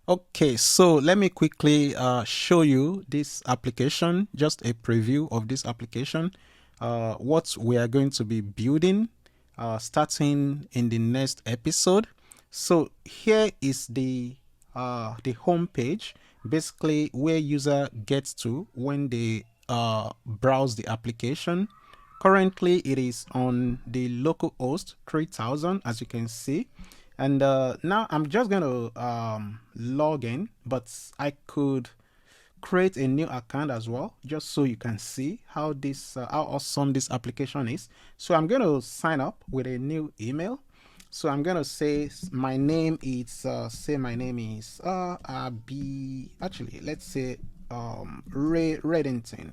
Okay, so let me quickly show you this application, just a preview of this application, what we are going to be building starting in the next episode. So here is the home page, basically where user gets to when they browse the application. Currently, it is on the local host 3000, as you can see. And now I'm just going to log in, but I could create a new account as well, just so you can see how how awesome this application is. So I'm going to sign up with a new email. So I'm going to say my name is actually, let's say Ray Reddington.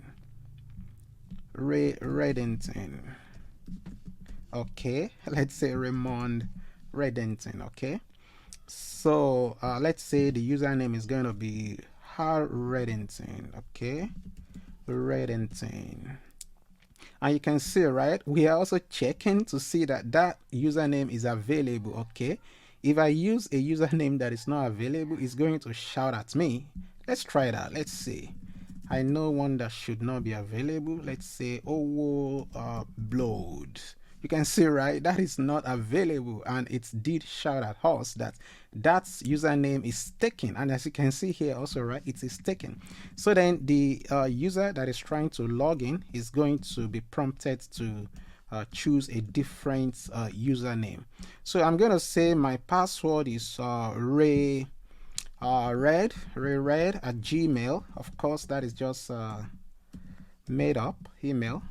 Okay, let's say Raymond Reddington. Okay, so let's say the username is going to be Reddington. Okay, Reddington. And you can see, right, we are also checking to see that that username is available. Okay, if I use a username that is not available, it's going to shout at me. Let's try that. Let's see. I know one that should not be available. Let's say Blood. You can see, right, that is not available, and it did shout at us that that username is taken. And as you can see here also, right, it is taken. So then the user that is trying to log in is going to be prompted to choose a different username. So I'm going to say my password is ray red at Gmail. Of course, that is just made up email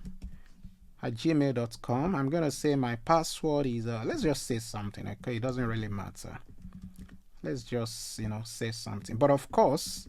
at gmail.com. I'm gonna say my password is let's just say something. Okay, it doesn't really matter. Let's just say something. But of course,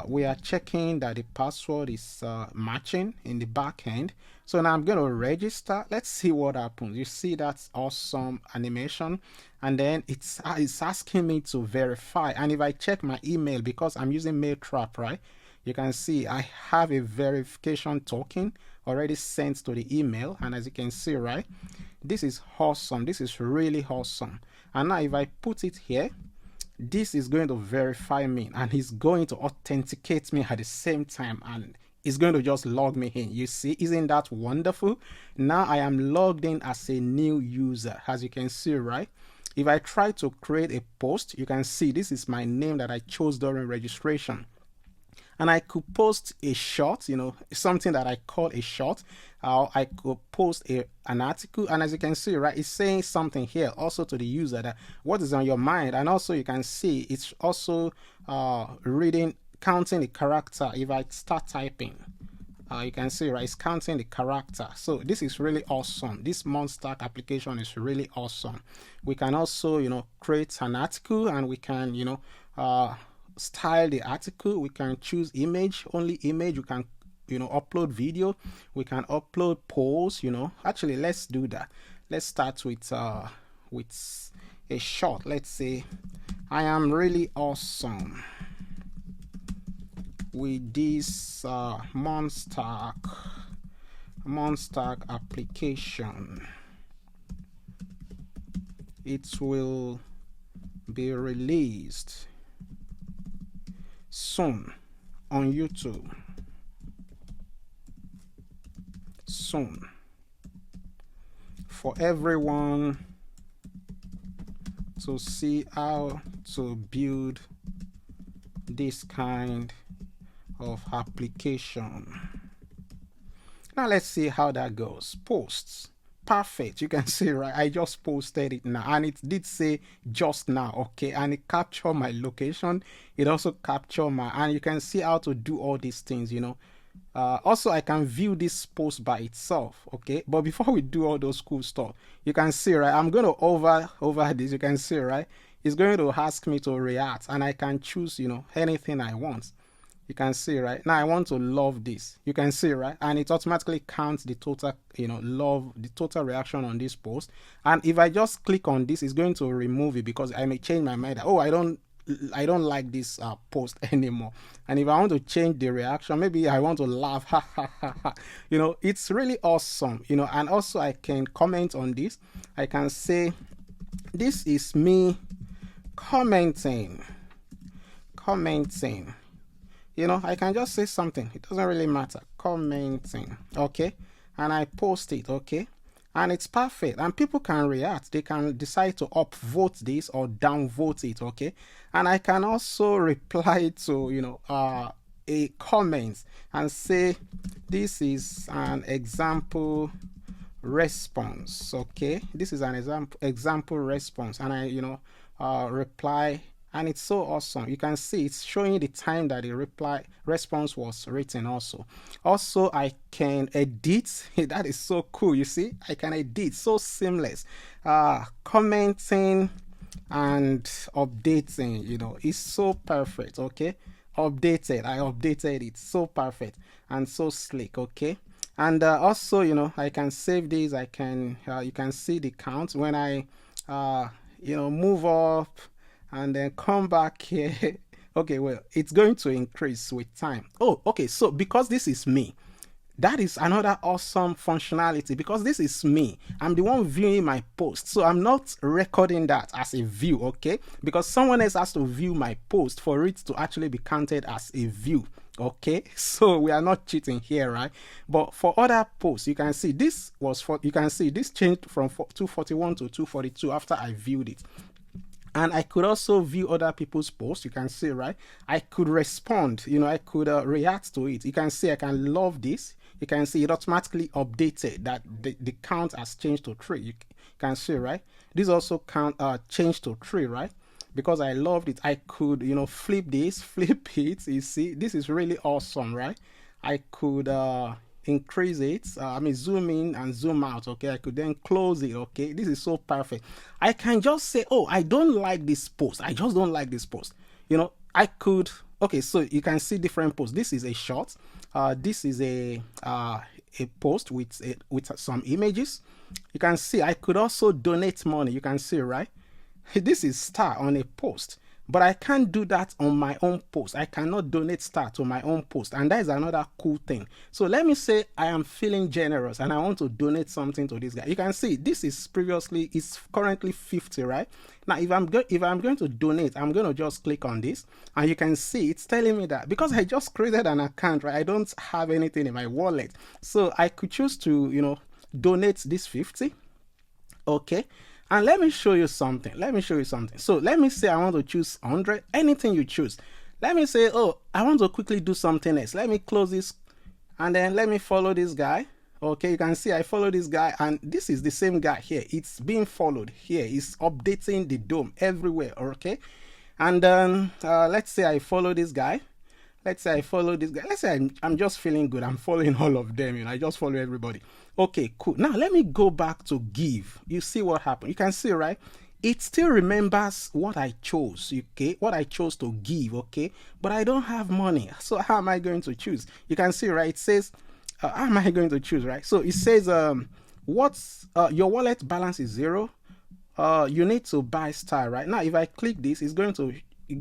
we are checking that the password is matching in the back end. So now I'm going to register. Let's see what happens. You see that's awesome animation, and then it's asking me to verify. And if I check my email, because I'm using Mailtrap, right, you can see I have a verification token already sent to the email. And as you can see, right, this is awesome. This is really awesome. And now if I put it here, this is going to verify me, and he's going to authenticate me at the same time, and it's going to just log me in. You see, isn't that wonderful? Now I am logged in as a new user, as you can see, right? If I try to create a post, you can see this is my name that I chose during registration. And I could post a short, something that I call a short. I could post an article, and as you can see, right, it's saying something here also to the user that what is on your mind. And also you can see it's also counting the character. If I start typing, you can see, right, it's counting the character. So this is really awesome. This Monstack application is really awesome. We can also create an article, and we can style the article. We can choose only image. We can upload video. We can upload polls. Actually, let's do that. Let's start with a short. Let's say I am really awesome with this Monstack application. It will be released soon on YouTube. Soon. For everyone to see how to build this kind of application. Now let's see how that goes. Posts. Perfect. You can see, right, I just posted it now, and it did say just now. Okay, and it captured my location. It also captured and you can see how to do all these things. Also I can view this post by itself. Okay, but before we do all those cool stuff, you can see, right, I'm going to over this. You can see, right, it's going to ask me to react, and I can choose anything I want. You can see, right, now I want to love this. You can see, right, and it automatically counts the total the total reaction on this post. And if I just click on this, it's going to remove it, because I may change my mind. Oh, I don't like this post anymore. And if I want to change the reaction, maybe I want to laugh, it's really awesome. And also I can comment on this. I can say, this is me commenting commenting. You know, I can just say something, it doesn't really matter. Commenting, okay, and I post it, okay, and it's perfect, and people can react. They can decide to upvote this or downvote it, okay, and I can also reply to, you know, a comment and say this is an example response, okay, this is an example response, and I, you know, reply, and it's so awesome. You can see it's showing the time that the response was written. Also I can edit. That is so cool. You see, I can edit, so seamless. Commenting and updating, you know, it's so perfect, okay. Updated, I updated it, so perfect and so slick, okay. And also, you know, I can save these. I can you can see the count when I you know, move up and then come back here. Okay, well, it's going to increase with time. Oh, okay, so because this is me, that is another awesome functionality, because this is me. I'm the one viewing my post, so I'm not recording that as a view, okay, because someone else has to view my post for it to actually be counted as a view, okay. So we are not cheating here, right? But for other posts, you can see this was for, you can see this changed from 241 to 242 after I viewed it. And I could also view other people's posts. You can see, right? I could respond, you know, I could react to it. You can see I can love this. You can see it automatically updated that the count has changed to 3. You can see, right? This also count changed to 3, right? Because I loved it. I could, you know, flip this, flip it. You see, this is really awesome, right? I could increase it, I mean zoom in and zoom out, okay. I could then close it, okay. This is so perfect. I can just say, oh, I don't like this post, I just don't like this post, you know. I could, okay, so you can see different posts. This is a short, this is a post with some images. You can see I could also donate money. You can see, right? This is star on a post, but I can't do that on my own post. I cannot donate star to my own post, and that is another cool thing. So let me say I am feeling generous and I want to donate something to this guy. You can see this is previously, it's currently 50, right? Now if I'm going to donate, I'm going to just click on this, and you can see it's telling me that because I just created an account, right? I don't have anything in my wallet, so I could choose to, you know, donate this 50, okay. And let me show you something. So let me say I want to choose 100, anything you choose. Let me say, oh, I want to quickly do something else. Let me close this, and then let me follow this guy. Okay, you can see I follow this guy, and this is the same guy here. It's being followed here. It's updating the DOM everywhere, okay. And then let's say I follow this guy. Let's say I'm just feeling good. I'm following all of them, you know, I just follow everybody. Okay, cool. Now let me go back to give. You see what happened? You can see, right? It still remembers what I chose, okay? What I chose to give, okay? But I don't have money. So how am I going to choose? You can see, right? It says, how am I going to choose, right? So it says, what's your wallet balance is 0. You need to buy star, right? Now if I click this, it's going to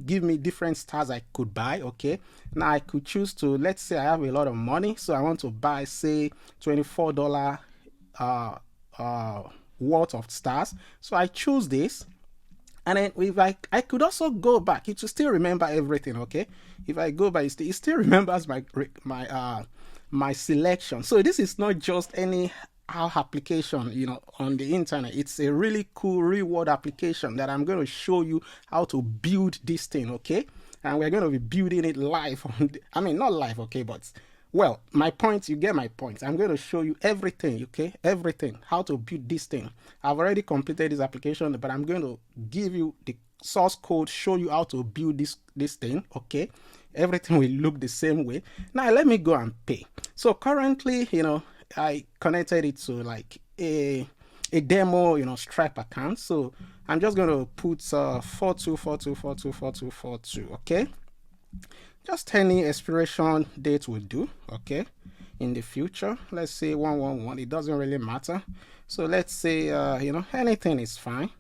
give me different stars I could buy, okay. Now I could choose to, let's say I have a lot of money, so I want to buy, say, $24 worth of stars. So I choose this, and then if I could also go back, it will still remember everything, okay. If I go back, it still remembers my selection. So this is not just any application, you know, on the internet. It's a really cool reward application that I'm going to show you how to build this thing, okay. And we're going to be building it live on I mean, not live, okay, but well, my point, you get my point. I'm going to show you everything, okay, everything, how to build this thing. I've already completed this application, but I'm going to give you the source code, show you how to build this thing, okay. Everything will look the same way. Now let me go and pay. So currently, you know, I connected it to like a demo, you know, Stripe account. So I'm just going to put 4242424242, okay. Just any expiration date will do, okay. In the future, let's say 111. It doesn't really matter. So let's say anything is fine.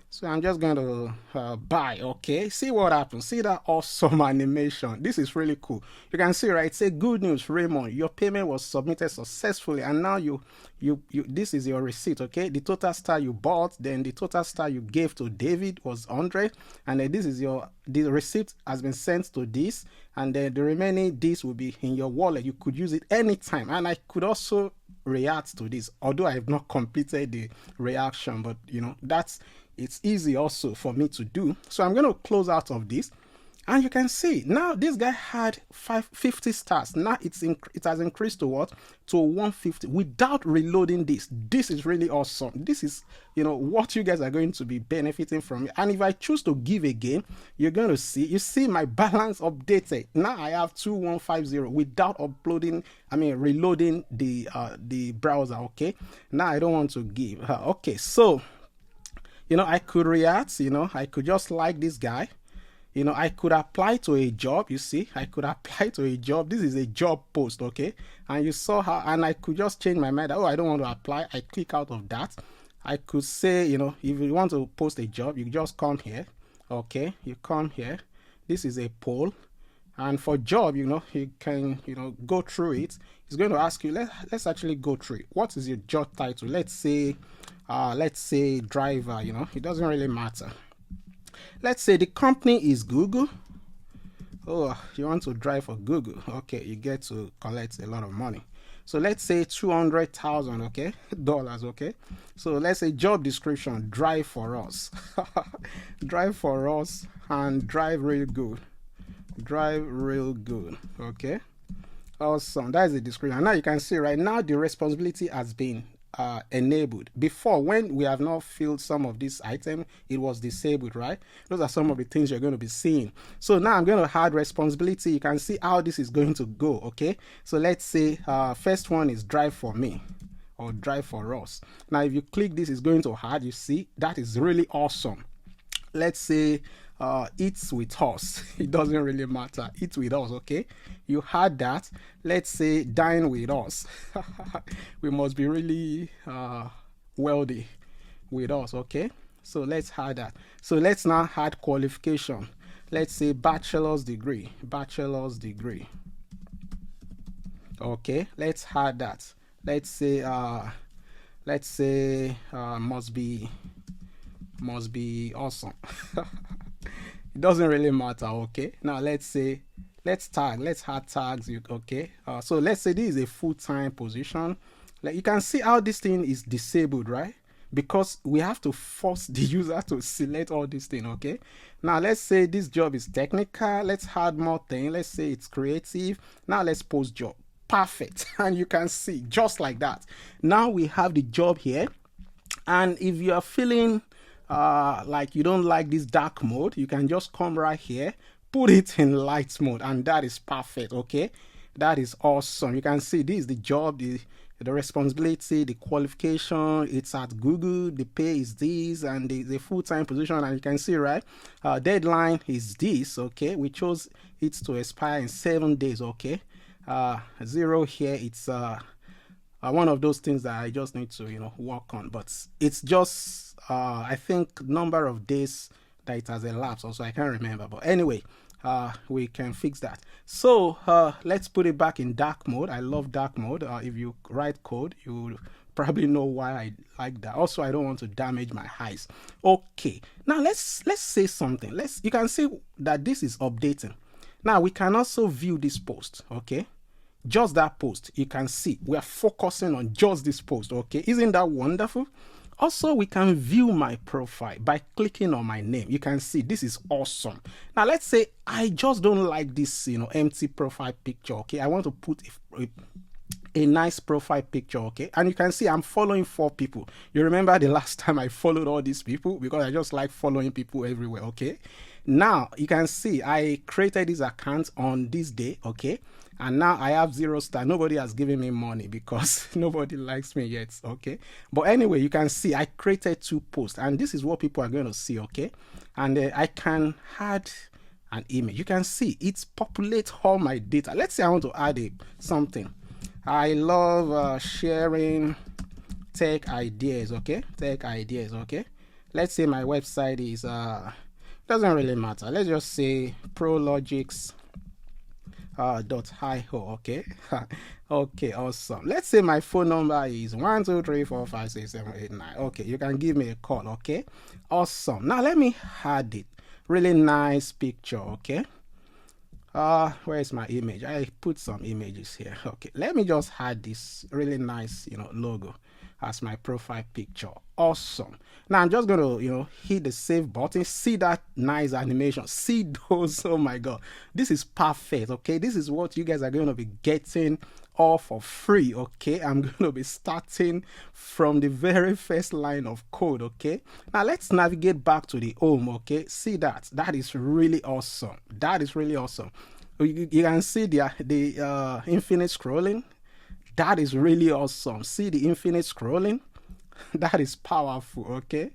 So I'm just going to buy. Okay, see what happens. See that awesome animation. This is really cool. You can see, right? Say, good news, Raymond, your payment was submitted successfully, and now you this is your receipt. Okay, the total star you bought, then the total star you gave to David was 100, and then this is the receipt has been sent to this, and then the remaining this will be in your wallet. You could use it anytime, and I could also react to this, although I have not completed the reaction, but it's easy also for me to do. So I'm going to close out of this, and you can see now this guy had 50 stars. Now it has increased to what? To 150 without reloading this. This is really awesome. This is what you guys are going to be benefiting from. And if I choose to give again, you're going to see my balance updated. Now I have 2150 without reloading the browser. Okay, now I don't want to give. Okay, so I could react. I could just like this guy. I could apply to a job. You see, I could apply to a job. This is a job post, okay? And you saw how, and I could just change my mind. Oh, I don't want to apply. I click out of that. I could say, if you want to post a job, you just come here, okay? You come here. This is a poll. And for job, you can, go through it. It's going to ask you, let's actually go through it. What is your job title? Let's say driver, it doesn't really matter. Let's say the company is Google. Oh, you want to drive for Google. Okay, you get to collect a lot of money. So let's say 200,000, okay, dollars, okay. So let's say job description, drive for us. Drive for us and drive real good. Drive real good, okay. Awesome, that is the description. Now you can see right now the responsibility has been enabled. Before, when we have not filled some of this item, it was disabled, right? Those are some of the things you're going to be seeing. So now I'm going to add responsibility. You can see how this is going to go, okay? So let's say first one is drive for me or drive for us. Now if you click this, it's going to add. You see, that is really awesome. Let's say eats with us. It doesn't really matter. Eat with us, okay? You had that. Let's say dine with us. We must be really wealthy with us, okay? So let's add that. So let's now add qualification. Let's say bachelor's degree. Bachelor's degree. Okay, let's add that. Let's say must be awesome. It doesn't really matter, okay? Now let's add tags, okay? So let's say this is a full-time position. Like you can see how this thing is disabled, right? Because we have to force the user to select all these things, okay? Now let's say this job is technical. Let's add more things. Let's say it's creative. Now let's post job. Perfect. And you can see just like that. Now we have the job here. And if you are feeling like you don't like this dark mode, you can just come right here, put it in light mode, and that is perfect, okay? That is awesome. You can see this is the job, the responsibility, the qualification. It's at Google, the pay is this, and the full-time position. And you can see, right, deadline is this, okay? We chose it to expire in 7 days, okay? 0 here, it's one of those things that I just need to work on, but it's just I think number of days that it has elapsed also, I can't remember, but anyway, we can fix that. So let's put it back in dark mode. I love dark mode. If you write code, you probably know why I like that. Also, I don't want to damage my eyes. Okay, now let's say something. You can see that this is updating. Now we can also view this post, okay? Just that post. You can see we are focusing on just this post, okay? Isn't that wonderful? Also, we can view my profile by clicking on my name. You can see this is awesome. Now let's say I just don't like this empty profile picture, okay? I want to put a nice profile picture, okay? And you can see I'm following 4 people. You remember the last time I followed all these people? Because I just like following people everywhere, okay? Now you can see I created this account on this day, okay? And now I have 0 star. Nobody has given me money because nobody likes me yet, okay? But anyway, you can see I created 2 posts, and this is what people are going to see, okay? And I can add an image. You can see it populates all my data. Let's say I want to add something. I love sharing tech ideas, okay? Tech ideas, okay? Let's say my website is doesn't really matter. Let's just say prologics .io, okay? Okay, awesome. Let's say my phone number is 123456789. Okay, you can give me a call, okay? Awesome. Now let me add it. Really nice picture, okay? Where is my image? I put some images here. Okay, let me just add this really nice, logo as my profile picture. Awesome. Now I'm just gonna, hit the save button. See that nice animation. See those. Oh my god, this is perfect. Okay, this is what you guys are going to be getting all for free. Okay, I'm going to be starting from the very first line of code. Okay, now let's navigate back to the home. Okay, see that is really awesome. That is really awesome. You can see the infinite scrolling. That is really awesome. See the infinite scrolling. That is powerful. Okay,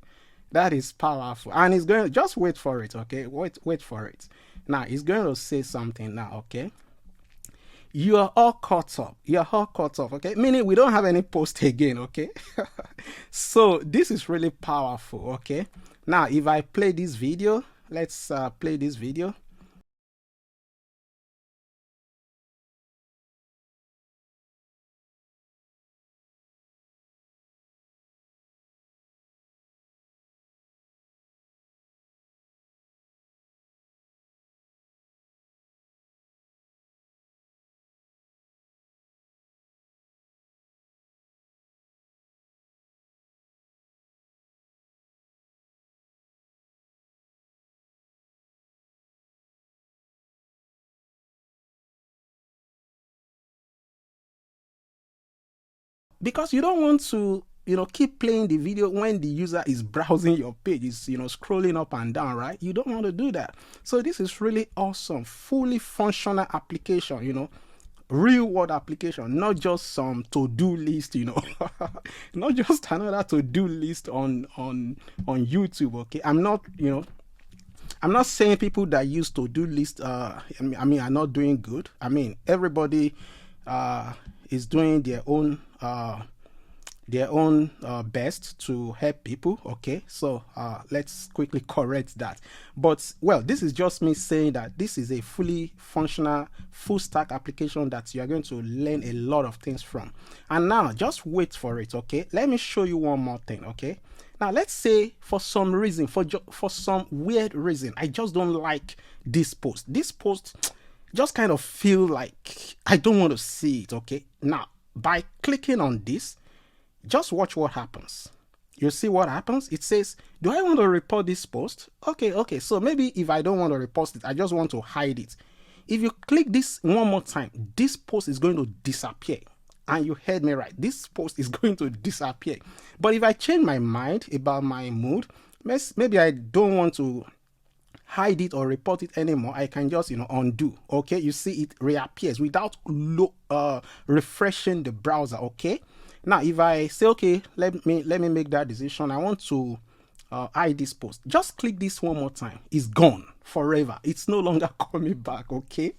that is powerful. And it's going to just wait for it. Okay, wait for it. Now it's going to say something now. Okay, you are all caught up. You are all caught up. Okay, meaning we don't have any post again. Okay, so this is really powerful. Okay, now if I play this video, let's play this video. Because you don't want to keep playing the video when the user is browsing your page, is scrolling up and down, right? You don't want to do that. So this is really awesome, fully functional application, real world application, not just some to-do list, not just another to-do list on YouTube. Okay, I'm not saying people that use to-do list I mean are not doing good. I mean, everybody is doing their own best to help people. Okay, so let's quickly correct that. But well, this is just me saying that this is a fully functional full stack application that you are going to learn a lot of things from. And now just wait for it. Okay, let me show you one more thing. Okay, now let's say for some reason, for some weird reason, I just don't like this post. This post just kind of feel like I don't want to see it. Okay, now by clicking on this, just watch what happens. You see what happens? It says, do I want to report this post? Okay, so maybe if I don't want to report it, I just want to hide it. If you click this one more time, this post is going to disappear. And you heard me right, this post is going to disappear. But if I change my mind about my mood, maybe I don't want to hide it or report it anymore, I can just undo. Okay, you see it reappears without refreshing the browser. Okay, now if I say, okay, let me make that decision, I want to hide this post, just click this one more time. It's gone forever. It's no longer coming back. Okay,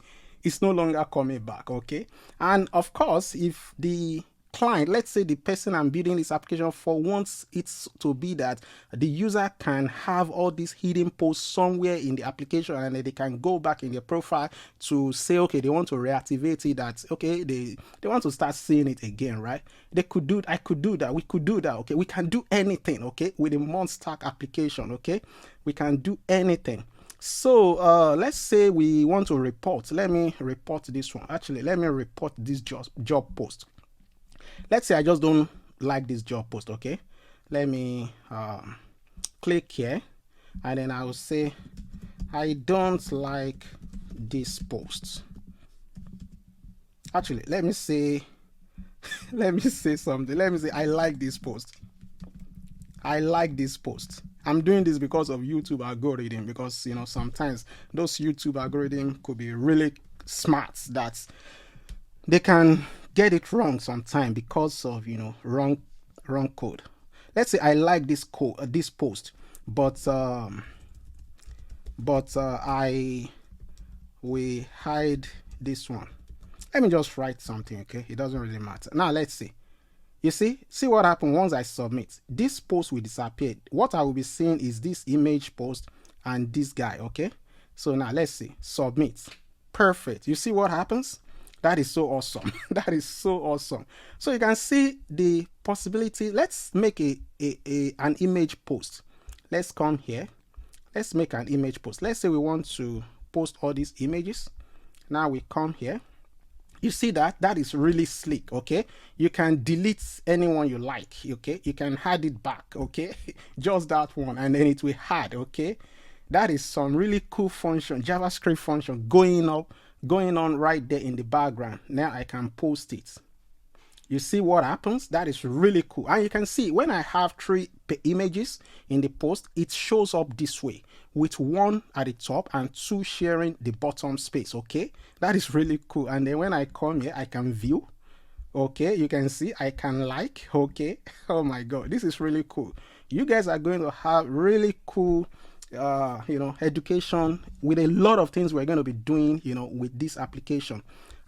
it's no longer coming back. Okay, and of course, if the client, let's say the person I'm building this application for, wants it to be that the user can have all these hidden posts somewhere in the application, and then they can go back in their profile to say, okay, they want to reactivate it, that okay, they want to start seeing it again, right? They could do, I could do that, we could do that. Okay, we can do anything. Okay, with a MERN stack application. Okay, we can do anything. So let's say we want to report. Let me report this one. Actually, let me report this job post. Let's say I just don't like this job post. Okay, let me click here, and then I will say I don't like this post. Actually, let me say something. Let me say I like this post. I like this post. I'm doing this because of YouTube algorithm, because sometimes those YouTube algorithm could be really smart, that they can get it wrong sometimes because of wrong code. Let's say I like this code, this post, but I will hide this one. Let me just write something. Okay, it doesn't really matter. Now let's see. You see what happened once I submit. This post will disappear. What I will be seeing is this image post and this guy, okay? So now let's see, submit. Perfect. You see what happens? That is so awesome. That is so awesome. So you can see the possibility. Let's make an image post. Let's come here. Let's make an image post. Let's say we want to post all these images. Now we come here. You see that is really slick, okay? You can delete anyone you like, okay? You can add it back, okay? Just that one, and then it will add, okay? That is some really cool function, JavaScript function going on right there in the background. Now I can post it. You see what happens? That is really cool. And you can see when I have 3 images in the post, it shows up this way with 1 at the top and 2 sharing the bottom space, okay? That is really cool. And then when I come here, I can view, okay? You can see I can like, okay? Oh my God, this is really cool. You guys are going to have really cool education with a lot of things we're going to be doing, with this application.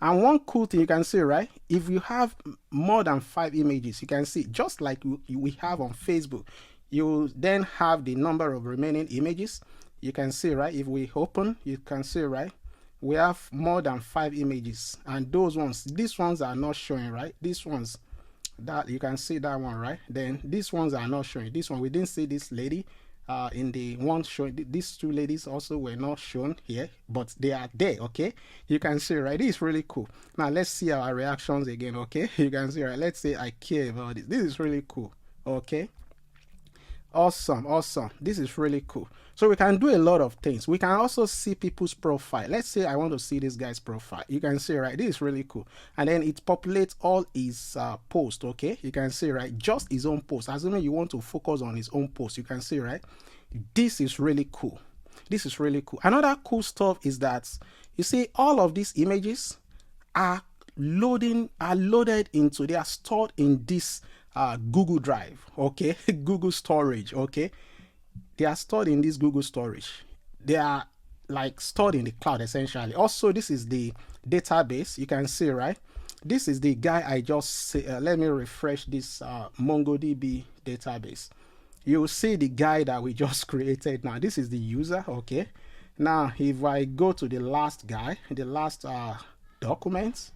And one cool thing you can see, right? If you have more than 5 images, you can see just like we have on Facebook, you then have the number of remaining images. You can see, right? If we open, you can see, right? We have more than 5 images, and these ones are not showing, right? These ones, that you can see that one, right? Then these ones are not showing. This one, we didn't see this lady. In the one showing, these 2 ladies also were not shown here, but they are there, okay? You can see, right? This is really cool. Now let's see our reactions again, okay? You can see, right? Let's say I care about this. This is really cool, okay? Awesome. This is really cool. So we can do a lot of things. We can also see people's profile. Let's say I want to see this guy's profile. You can see, right? This is really cool. And then it populates all his posts, okay? You can see, right? Just his own post. Assuming you want to focus on his own post, you can see, right? This is really cool. This is really cool. Another cool stuff is that you see all of these images are loaded into, they are stored in this Google Drive, okay? Google storage, okay? They are stored in this Google storage. They are like stored in the cloud essentially. Also, this is the database. You can see, right? This is the guy I just say, let me refresh this MongoDB database. You'll see the guy that we just created. Now this is the user, okay? Now if I go to the last guy, the last documents,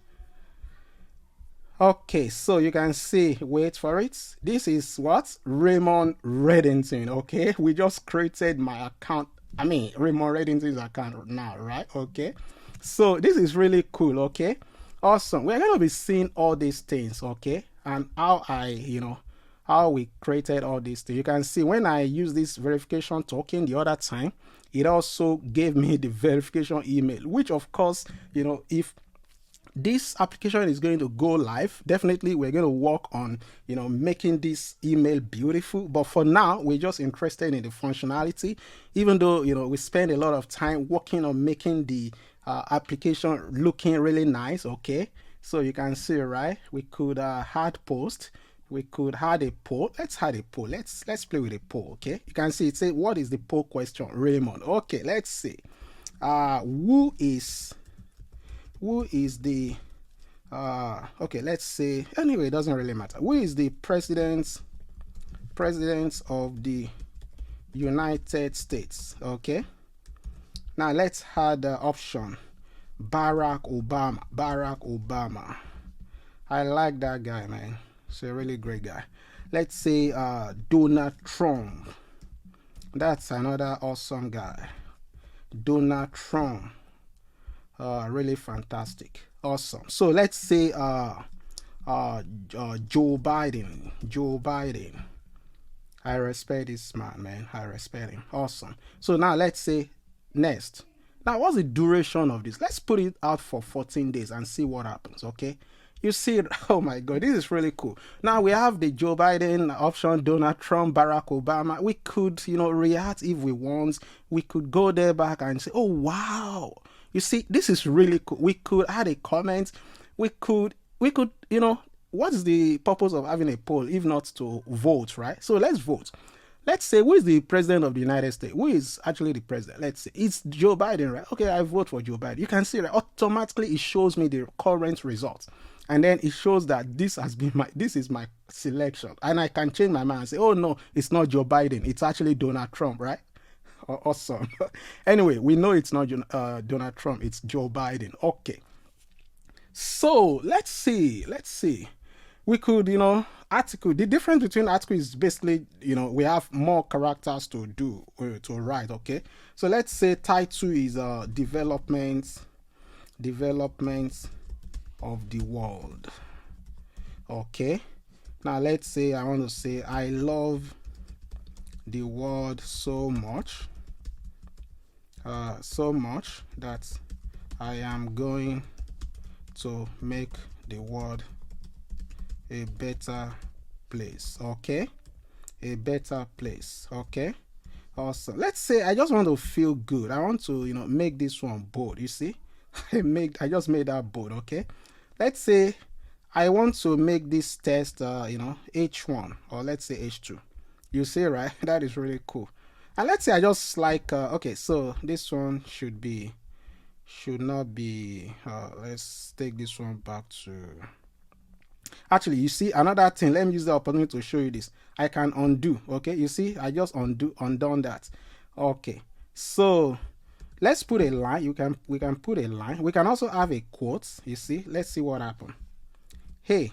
okay, so you can see, wait for it, this is what? Raymond Reddington, okay? We just created my account, Raymond Reddington's account now, right? Okay, so this is really cool, okay? Awesome. We're going to be seeing all these things, okay? And how we created all these things. You can see when I use this verification token the other time, it also gave me the verification email, which of course, if this application is going to go live, definitely we're going to work on making this email beautiful. But for now, we're just interested in the functionality, even though we spend a lot of time working on making the application looking really nice, okay? So you can see, right, we could add post, we could add a poll. Let's add a poll. Let's play with a poll, okay? You can see it say, what is the poll question? Raymond. Okay, let's see. Who is the okay, let's say, anyway, it doesn't really matter. Who is the president of the United States? Okay, now let's add the option Barack Obama. I like that guy, man. He's a really great guy. Let's say Donald Trump. That's another awesome guy. Donald Trump. Really fantastic. Awesome. So let's say Joe Biden. I respect this man. I respect him. Awesome. So now let's say next. Now what's the duration of this? Let's put it out for 14 days and see what happens, okay? You see, oh my God, this is really cool. Now we have the Joe Biden option, Donald Trump, Barack Obama. We could, react if we want. We could go there back and say, oh, wow. You see, this is really cool. We could add a comment. We could, what is the purpose of having a poll if not to vote, right? So let's vote. Let's say, who is the president of the United States? Who is actually the president? Let's say it's Joe Biden, right? Okay, I vote for Joe Biden. You can see that automatically it shows me the current results. and then it shows that this is my selection, and I can change my mind and say, oh no, it's not Joe Biden, it's actually Donald Trump, right? Awesome. Anyway, we know it's not Donald Trump, it's Joe Biden. Okay, so let's see. We could, article. The difference between article is basically, we have more characters to do, to write. Okay, so let's say title is development of the world. Okay, now let's say I want to say I love the world so much that I am going to make the world a better place. Okay, a better place. Okay, awesome. Let's say I just want to feel good. I want to make this one bold. You see, I just made that bold. Okay, let's say I want to make this test H1, or let's say H2. You see, right? That is really cool. And let's say I just like okay, so this one should not be let's take this one back to, actually, you see, another thing, let me use the opportunity to show you this. I can undo. Okay, you see, I just undone that. Okay, so let's put a line. We can put a line. We can also have a quote. You see, let's see what happened. Hey,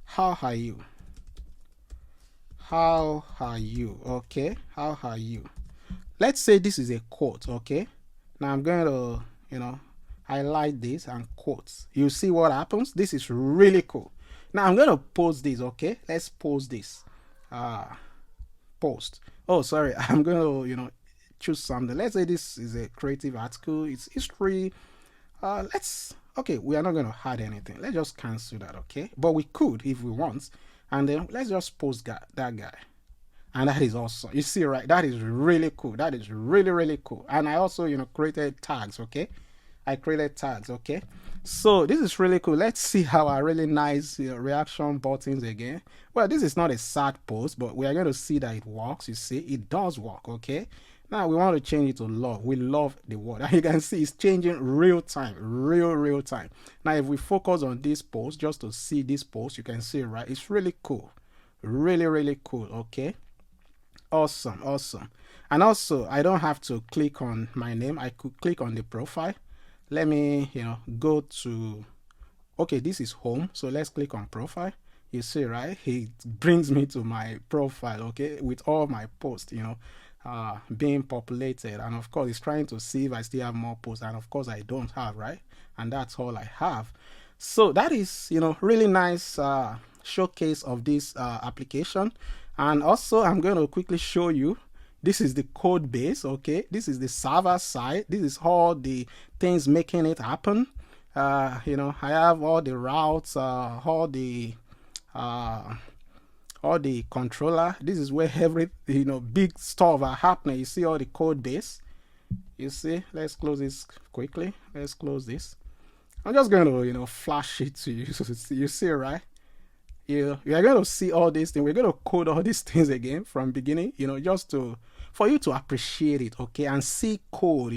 how are you? How are you? Okay, how are you? Let's say this is a quote. Okay, now I'm going to highlight this and quotes. You see what happens? This is really cool. Now I'm going to post this. Okay, let's post this. Post. Oh, sorry, I'm going to choose something. Let's say this is a creative article. It's history. Okay, we are not going to add anything. Let's just cancel that. Okay, but we could if we want. And then let's just post that guy. And that is awesome. You see, right? That is really cool. That is really, really cool. And I also, created tags. Okay, I created tags. Okay, so this is really cool. Let's see how our really nice reaction buttons again. Well, this is not a sad post, but we are going to see that it works. You see, it does work. Okay, now we want to change it to love. We love the word. And you can see it's changing real time, real time. Now, if we focus on this post, just to see this post, you can see, right? It's really cool. Really cool. Okay, awesome. And also, I don't have to click on my name. I could click on the profile. Let me go to, okay, this is home, so let's click on profile. You see, right? It brings me to my profile. Okay, with all my posts being populated, and of course it's trying to see if I still have more posts, and of course I don't have, right? And that's all I have. So that is really nice showcase of this application. And also I'm going to quickly show you, this is the code base. Okay, this is the server side. This is all the things making it happen. I have all the routes, all the controller. This is where every big stuff are happening. You see all the code base. You see, let's close this quickly. Let's close this. I'm just going to flash it to you. You see, right? You are going to see all these things. We're going to code all these things again from beginning, just for you to appreciate it, okay, and see code,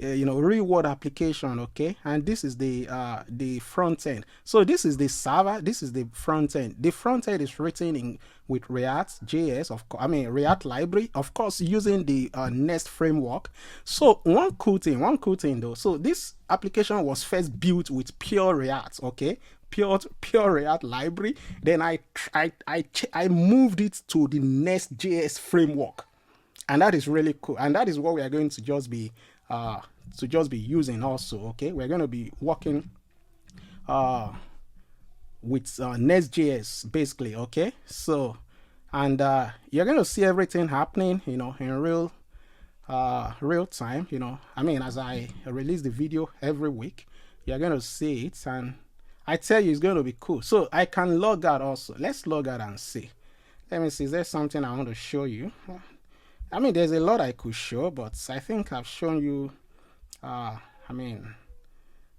real world application. Okay, and this is the front end. So this is the server, this is the front end. The front end is written with React.js, of course, React library, of course, using the Nest framework. So one cool thing though, so this application was first built with pure React. Okay, pure React library. Then I moved it to the Nest.js framework, and that is really cool. And that is what we are going to just be using also. Okay, we're going to be working with Nest.js basically. Okay, so and you're going to see everything happening in real time. As I release the video every week, you're going to see it, and I tell you, it's going to be cool. So I can log out also. Let's log out and see. Let me see, is there something I want to show you? There's a lot I could show, but I think I've shown you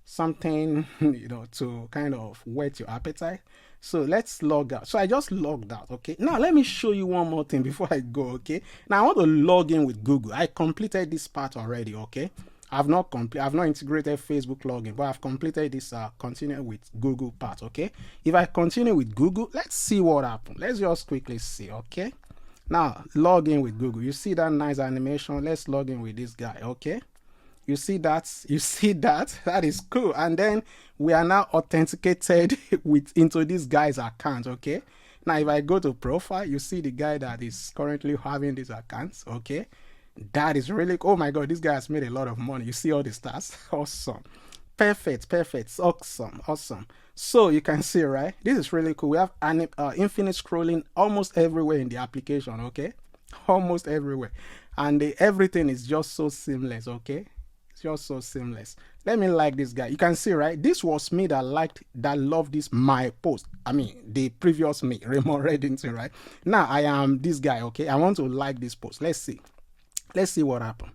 something to kind of whet your appetite. So let's log out. So I just logged out. Okay, now let me show you one more thing before I go. Okay, now I want to log in with Google. I completed this part already. Okay, I've not integrated Facebook login, but I've completed this continue with Google part. Okay, if I continue with Google, let's see what happens. Let's just quickly see. Okay, now log in with Google. You see that nice animation. Let's log in with this guy. Okay, you see that, that is cool. And then we are now authenticated into this guy's account. Okay, now if I go to profile, you see the guy that is currently having this account. Okay, that is really cool. Oh my god, this guy has made a lot of money. You see all the stars. Awesome, perfect, awesome. So you can see, right, this is really cool. We have an infinite scrolling almost everywhere in the application. Okay, almost everywhere, and everything is just so seamless. Okay, it's just so seamless. Let me like this guy. You can see, right, this was me that loved this my post. I mean, the previous me, Raymond Reddington, right? Now I am this guy. Okay, I want to like this post. Let's see what happened.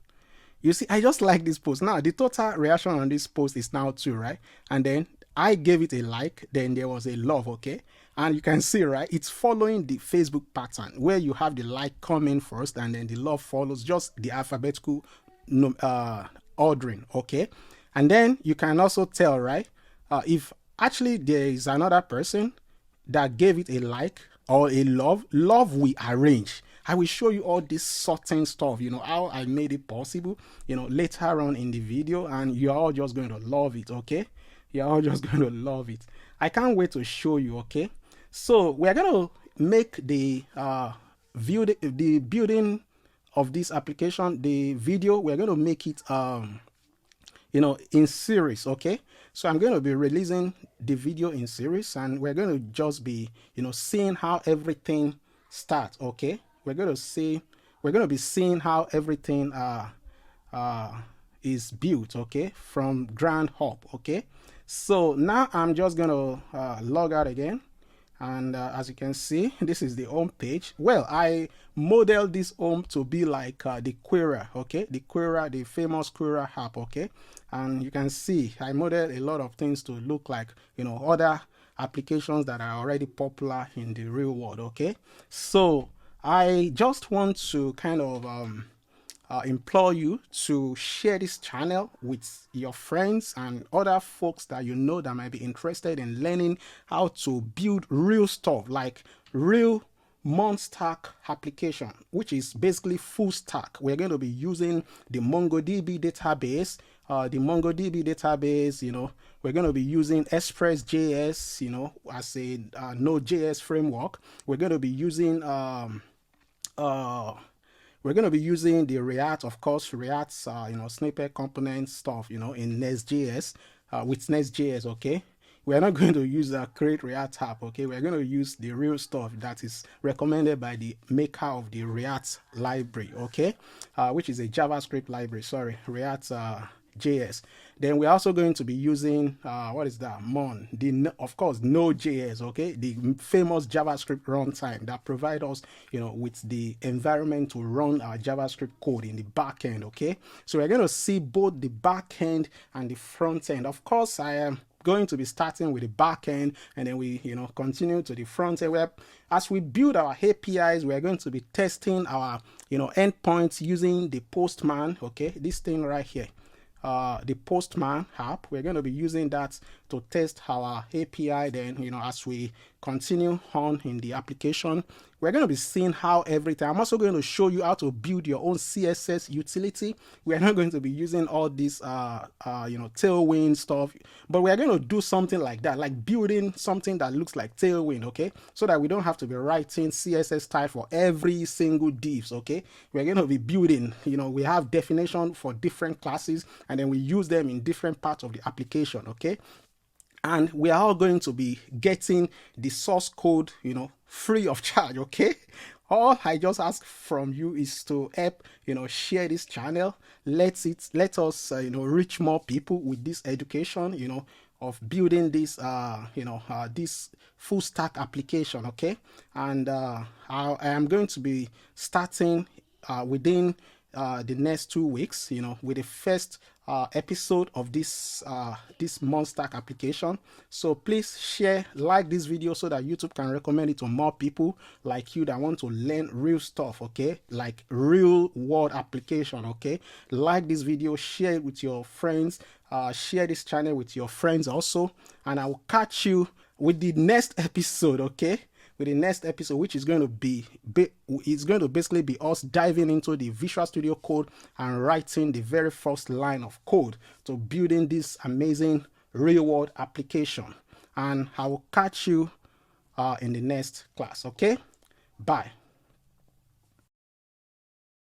You see, I just like this post. Now the total reaction on this post is now 2, right? And then I gave it a like, then there was a love. Okay, and you can see, right, it's following the Facebook pattern where you have the like coming first and then the love follows, just the alphabetical ordering. Okay, and then you can also tell, right, if actually there is another person that gave it a like or a love we arrange. I will show you all this certain stuff, how I made it possible, later on in the video, and you're all just going to love it. Okay, you're all just going to love it. I can't wait to show you. Okay, so we're going to make the building of this application, the video, we're going to make it in series. Okay, so I'm going to be releasing the video in series, and we're going to just be seeing how everything starts. Okay, we're going to be seeing how everything is built. Okay, from ground up. Okay, so now I'm just going to log out again. And as you can see, this is the home page. Well, I modeled this home to be like the Quora. Okay, the famous Quora app. Okay, and you can see I modeled a lot of things to look like other applications that are already popular in the real world. Okay, so I just want to kind of implore you to share this channel with your friends and other folks that that might be interested in learning how to build real stuff, like real MERN stack application, which is basically full stack. We're going to be using the MongoDB database. We're going to be using Express.js, as a Node.js framework. We're going to be using the React, of course, React's, snippet component stuff, in Nest.js, with Nest.js. Okay, we are not going to use a create React app. Okay, we are going to use the real stuff that is recommended by the maker of the React library. Okay, which is a JavaScript library. Sorry, React JS. Then we're also going to be using what is that? MERN, of course, Node.js. Okay, the famous JavaScript runtime that provide us, with the environment to run our JavaScript code in the back end. Okay, so we're going to see both the back end and the front end. Of course, I am going to be starting with the back end, and then we continue to the front end. Where as we build our APIs, we're going to be testing our endpoints using the Postman. Okay, this thing right here, the Postman app. We're going to be using that to test our API. Then as we continue on in the application, we're going to be seeing how everything. I'm also going to show you how to build your own CSS utility. We're not going to be using all this Tailwind stuff, but we're going to do something like that, like building something that looks like Tailwind. Okay, so that we don't have to be writing CSS style for every single divs. Okay, we're going to be building, we have definition for different classes, and then we use them in different parts of the application. Okay, and we are all going to be getting the source code, free of charge. Okay, all I just ask from you is to help, share this channel. Let us reach more people with this education, of building this this full stack application. Okay, and I am going to be starting within the next 2 weeks, with the first episode of this this Monstack application. So please share, like this video so that YouTube can recommend it to more people like you that want to learn real stuff, okay, like real world application. Okay, like this video, share it with your friends, share this channel with your friends also, and I will catch you with the next episode. Okay, with the next episode, which is going to be it's going to basically be us diving into the Visual Studio Code and writing the very first line of code to building this amazing real world application. And I will catch you in the next class. Okay, bye.